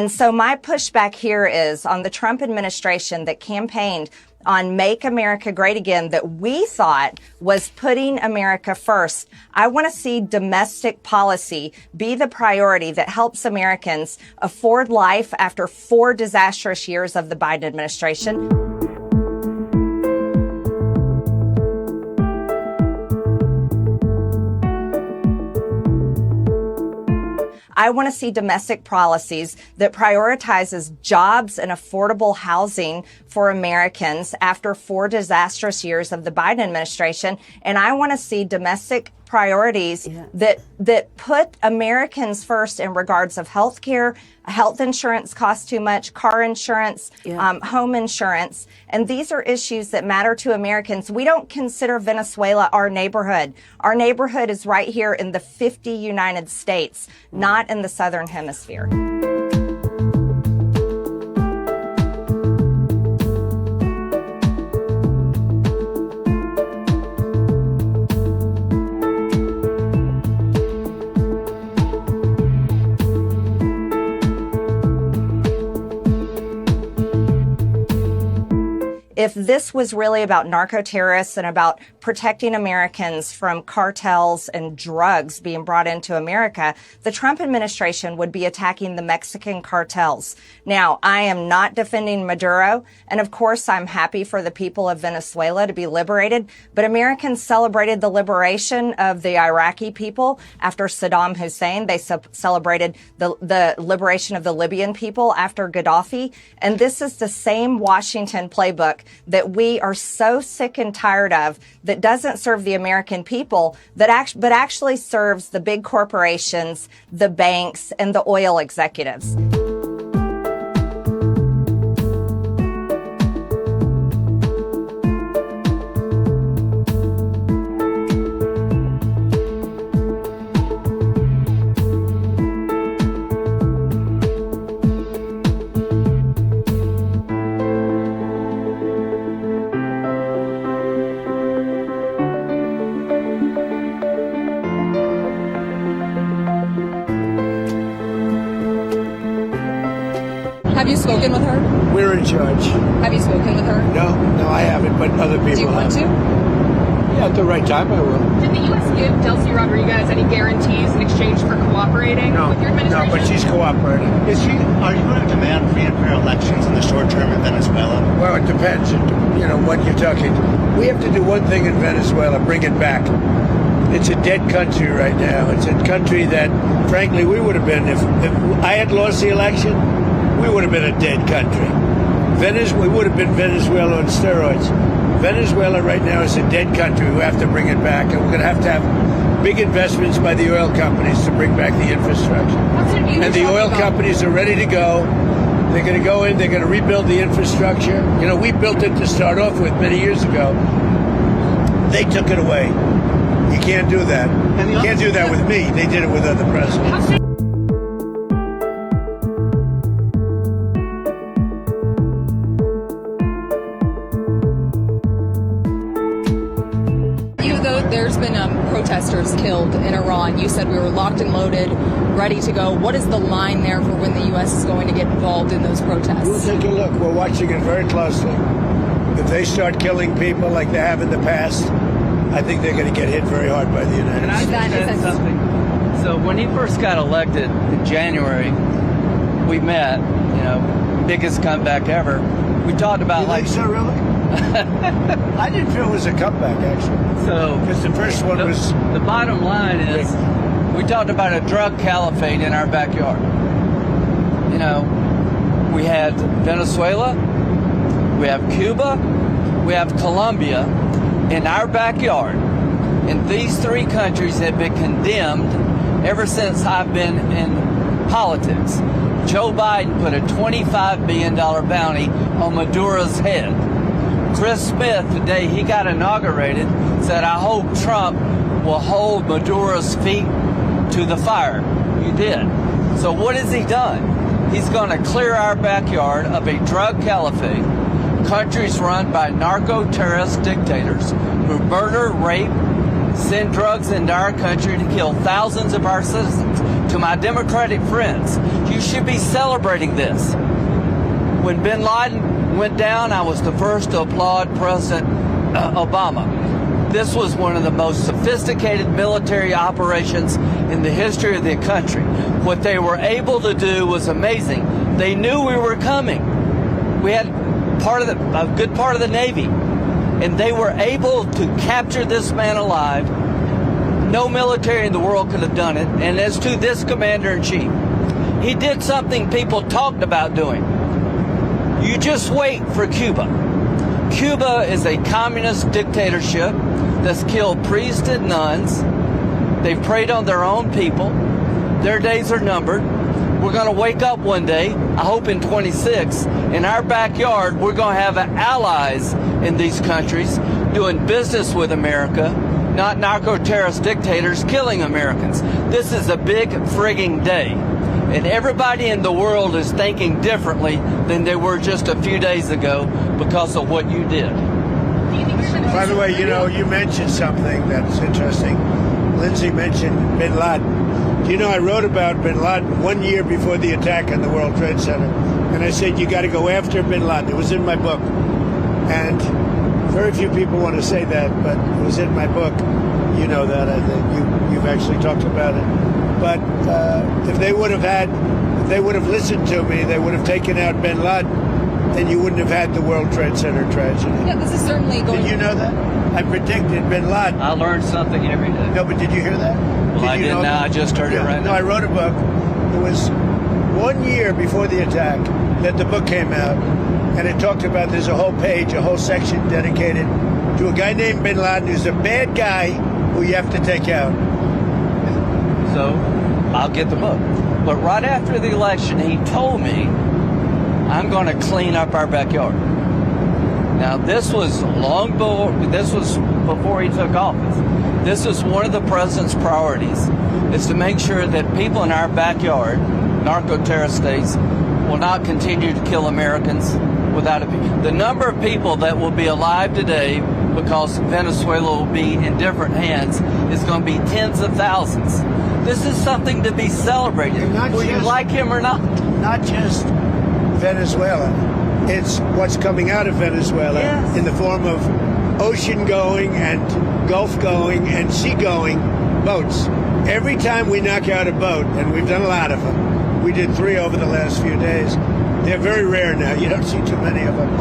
And so my pushback here is on the Trump administration that campaigned on Make America Great Again, that we thought was putting America first. I want to see domestic policy be the priority that helps Americans afford life after 4 disastrous years of the Biden administration. I want to see domestic policies that prioritizes jobs and affordable housing for Americans after 4 disastrous years of the Biden administration. And I want to see domestic priorities that put Americans first in regards of health care. Health insurance costs too much, car insurance, home insurance. And these are issues that matter to Americans. We don't consider Venezuela our neighborhood. Our neighborhood is right here in the 50 United States, not in the Southern Hemisphere. If this was really about narco-terrorists and about protecting Americans from cartels and drugs being brought into America, the Trump administration would be attacking the Mexican cartels. Now, I am not defending Maduro, and of course, I'm happy for the people of Venezuela to be liberated, but Americans celebrated the liberation of the Iraqi people after Saddam Hussein. They celebrated the liberation of the Libyan people after Gaddafi, and this is the same Washington playbook that we are so sick and tired of, that doesn't serve the American people, but actually serves the big corporations, the banks, and the oil executives. Have you spoken with her? We're in charge. Have you spoken with her? No, I haven't, but other people have. Do you want to? Yeah, at the right time I will. Did the U.S. give Delcy Rodriguez any guarantees in exchange for cooperating with your administration? No, but she's cooperating. Are you going to demand free and fair elections in the short term in Venezuela? Well, it depends, what you're talking. We have to do one thing in Venezuela, bring it back. It's a dead country right now. It's a country that, frankly, we would have been, if I had lost the election, we would have been a dead country. We would have been Venezuela on steroids. Venezuela right now is a dead country. We have to bring it back, and we're going to have big investments by the oil companies to bring back the infrastructure. And the oil companies are ready to go. They're going to go in, they're going to rebuild the infrastructure. We built it to start off with many years ago. They took it away. You can't do that. You can't do that with me. They did it with other presidents. There's been protesters killed in Iran. You said we were locked and loaded, ready to go. What is the line there for when the U.S. is going to get involved in those protests? We'll take a look. We're watching it very closely. If they start killing people like they have in the past, I think they're going to get hit very hard by the United States. Can I say something? So when he first got elected in January, we met, biggest comeback ever. We talked about you think so, really? I didn't feel it was a comeback, actually. So, because the first one was... The bottom line is, we talked about a drug caliphate in our backyard. We had Venezuela, we have Cuba, we have Colombia in our backyard. And these 3 countries have been condemned ever since I've been in politics. Joe Biden put a $25 billion bounty on Maduro's head. Chris Smith, the day he got inaugurated, said, I hope Trump will hold Maduro's feet to the fire. You did. So what has he done? He's going to clear our backyard of a drug caliphate, countries run by narco-terrorist dictators who murder, rape, send drugs into our country to kill thousands of our citizens. to my Democratic friends, you should be celebrating this. When bin Laden went down, I was the first to applaud President Obama. This was one of the most sophisticated military operations in the history of the country. What they were able to do was amazing. They knew we were coming. We had a good part of the Navy, and they were able to capture this man alive. No military in the world could have done it. And as to this commander-in-chief, he did something people talked about doing. You just wait for Cuba. Cuba is a communist dictatorship that's killed priests and nuns. They've preyed on their own people. Their days are numbered. We're going to wake up one day, I hope in 26, in our backyard, we're going to have allies in these countries doing business with America, not narco-terrorist dictators killing Americans. This is a big frigging day. And everybody in the world is thinking differently than they were just a few days ago because of what you did. By the way, you mentioned something that's interesting. Lindsay mentioned bin Laden. Do you know I wrote about bin Laden 1 year before the attack on the World Trade Center? And I said, you got to go after bin Laden. It was in my book. And very few people want to say that, but it was in my book. You know that. I think you've actually talked about it. But if they would have listened to me, they would have taken out bin Laden, and you wouldn't have had the World Trade Center tragedy. Yeah, this is certainly going. Did you know that? I predicted bin Laden. I learned something every day. No, but did you hear that? Well, I didn't know. I just heard it right now. No, I wrote a book. It was 1 year before the attack that the book came out, and it talked about, there's a whole page, a whole section dedicated to a guy named bin Laden who's a bad guy who you have to take out. So I'll get the book. But right after the election, he told me, I'm going to clean up our backyard. Now, this was before he took office. This is one of the president's priorities, is to make sure that people in our backyard, narco-terrorist states, will not continue to kill Americans without the number of people that will be alive today because Venezuela will be in different hands is going to be tens of thousands. This is something to be celebrated, whether you like him or not. Not just Venezuela. It's what's coming out of Venezuela in the form of ocean-going and Gulf-going and sea-going boats. Every time we knock out a boat, and we've done a lot of them, we did 3 over the last few days, they're very rare now. You don't see too many of them.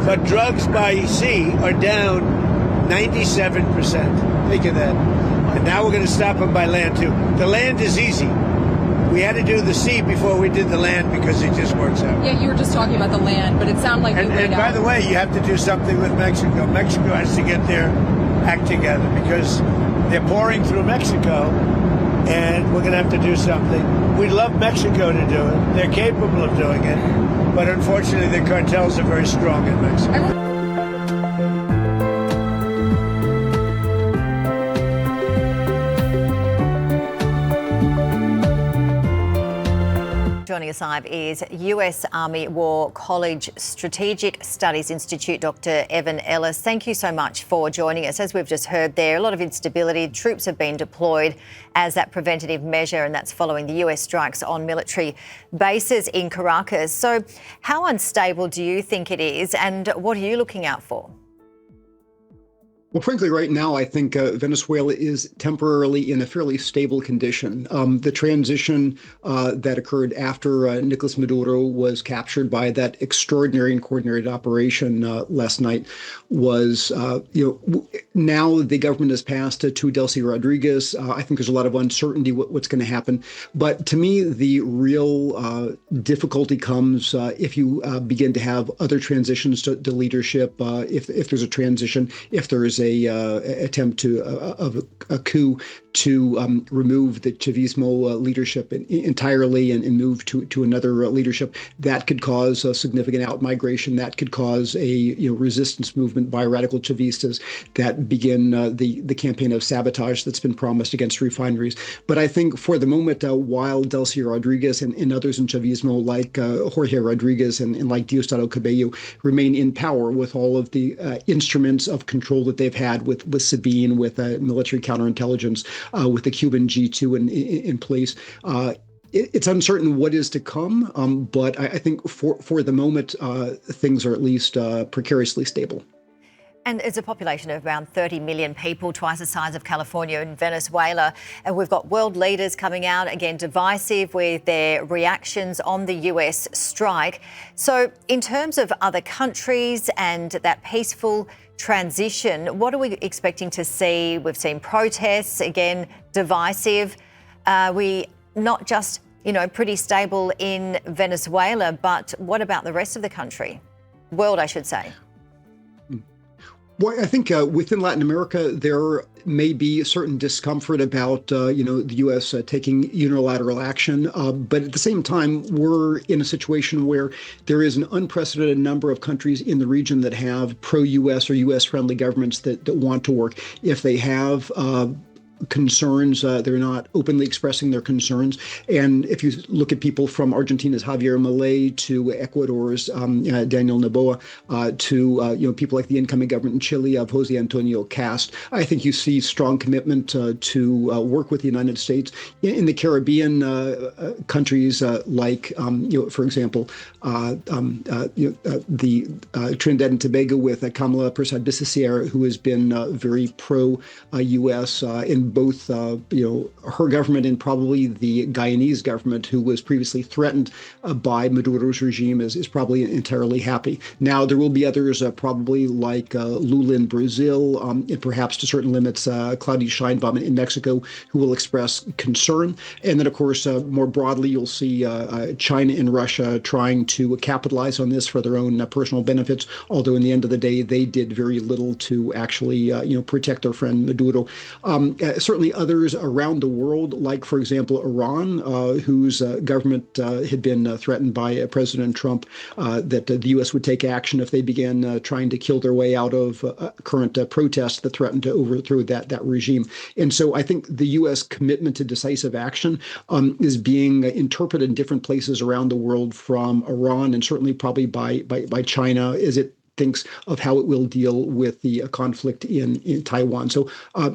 But drugs by sea are down 97%. Think of that. And now we're going to stop them by land, too. The land is easy. We had to do the sea before we did the land because it just works out. Yeah, you were just talking about the land, but it sounded like and by the way, you have to do something with Mexico. Mexico has to get their act together because they're pouring through Mexico, and we're going to have to do something. We'd love Mexico to do it. They're capable of doing it, but unfortunately the cartels are very strong in Mexico. Joining us live is US Army War College Strategic Studies Institute Dr. Evan Ellis. Thank you so much for joining us. As we've just heard there, a lot of instability. Troops have been deployed as that preventative measure, and that's following the US strikes on military bases in Caracas. So how unstable do you think it is, and what are you looking out for? Well, frankly, right now, I think Venezuela is temporarily in a fairly stable condition. The transition that occurred after Nicolas Maduro was captured by that extraordinary and coordinated operation last night was, now the government has passed to Delcy Rodriguez. I think there's a lot of uncertainty what's going to happen. But to me, the real difficulty comes if you begin to have other transitions to leadership, if there's a transition, if there is a attempt of a coup to remove the Chavismo leadership entirely and move to another leadership. That could cause a significant outmigration. That could cause a resistance movement by radical Chavistas that begin the campaign of sabotage that's been promised against refineries. But I think for the moment, while Delcy Rodriguez and others in Chavismo like Jorge Rodriguez and like Diosdado Cabello remain in power with all of the instruments of control that they've had with Sabine, with military counterintelligence, with the Cuban G2 in place. It's uncertain what is to come, but I think for the moment, things are at least precariously stable. And it's a population of around 30 million people, twice the size of California and Venezuela. And we've got world leaders coming out, again, divisive with their reactions on the US strike. So in terms of other countries and that peaceful transition, what are we expecting to see? We've seen protests, again, divisive. We not just, pretty stable in Venezuela, but what about the rest of the country? World, I should say. Well, I think within Latin America, there may be certain discomfort about, the U.S. Taking unilateral action. But at the same time, we're in a situation where there is an unprecedented number of countries in the region that have pro-U.S. or U.S.-friendly governments that want to work. If they have concerns, they're not openly expressing their concerns. And if you look at people from Argentina's Javier Milei to Ecuador's Daniel Noboa to people like the incoming government in Chile of Jose Antonio Cast, I think you see strong commitment to work with the United States. In the Caribbean countries like, for example, the Trinidad and Tobago with Kamala Persad-Bissessere, who has been very pro-U.S. In both, her government and probably the Guyanese government, who was previously threatened by Maduro's regime, is probably entirely happy. Now, there will be others probably like Lula in Brazil, and perhaps to certain limits, Claudia Sheinbaum in Mexico, who will express concern. And then, of course, more broadly, you'll see China and Russia trying to capitalize on this for their own personal benefits, although in the end of the day, they did very little to actually, protect their friend Maduro. Certainly others around the world, like, for example, Iran, whose government had been threatened by President Trump, that the U.S. would take action if they began trying to kill their way out of current protests that threatened to overthrow that regime. And so I think the U.S. commitment to decisive action is being interpreted in different places around the world, from Iran and certainly probably by China, as it thinks of how it will deal with the conflict in Taiwan. So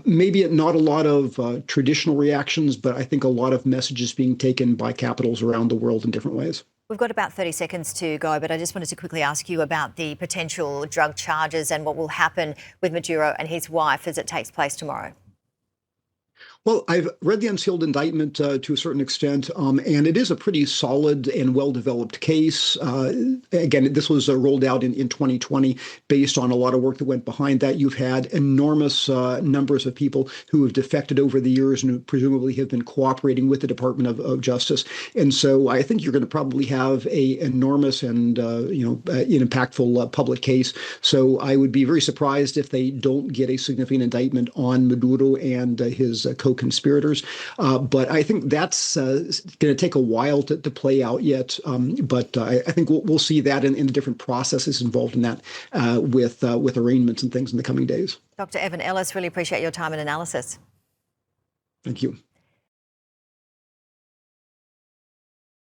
maybe not a lot of traditional reactions, but I think a lot of messages being taken by capitals around the world in different ways. We've got about 30 seconds to go, but I just wanted to quickly ask you about the potential drug charges and what will happen with Maduro and his wife as it takes place tomorrow. Well, I've read the unsealed indictment to a certain extent, and it is a pretty solid and well-developed case. Again, this was rolled out in 2020 based on a lot of work that went behind that. You've had enormous numbers of people who have defected over the years and who presumably have been cooperating with the Department of Justice. And so I think you're going to probably have an enormous and impactful public case. So I would be very surprised if they don't get a significant indictment on Maduro and his co-conspirators. But I think that's going to take a while to play out yet. But I think we'll see that in the different processes involved in that with arraignments and things in the coming days. Dr. Evan Ellis, really appreciate your time and analysis. Thank you.